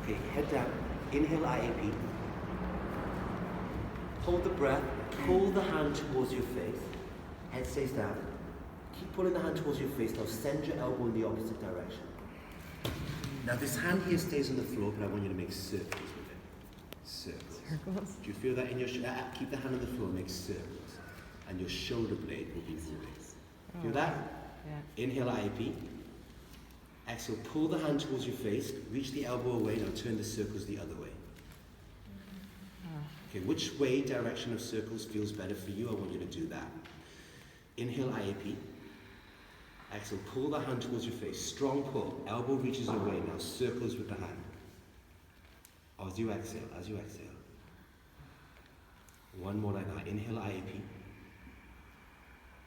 Okay, head down. Inhale IAP. Hold the breath. Pull the hand towards your face. Head stays down. Keep pulling the hand towards your face. Now send your elbow in the opposite direction. Now this hand here stays on the floor, but I want you to make circles with it. Circles. Do you feel that in your keep the hand on the floor, make circles. And your shoulder blade will be moving. Feel that? Yeah. Inhale IAP. Exhale, pull the hand towards your face, reach the elbow away, now turn the circles the other way. Okay, which way direction of circles feels better for you? I want you to do that. Inhale IAP. Exhale, pull the hand towards your face, strong pull, elbow reaches away, now circles with the hand. As you exhale, as you exhale. One more like that, inhale IAP.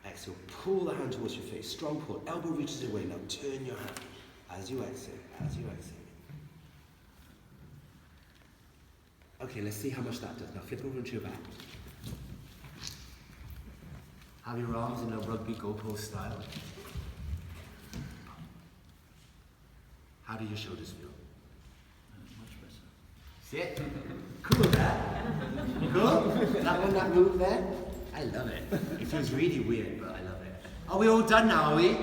Exhale, pull the hand towards your face, strong pull, elbow reaches away, now turn your hand. As you exhale, as you exhale. Okay, let's see how much that does. Now flip over into your back. Have your arms in a rugby goalpost style. How do your shoulders feel? Much better. Sit. Cool, that. Cool? That one, that move there? I love it. It feels really weird, but I love it. Are we all done now, are we?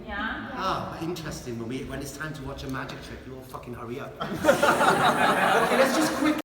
Yeah. Oh, interesting. When it's time to watch a magic trick, you all fucking hurry up. Okay, let's just quick.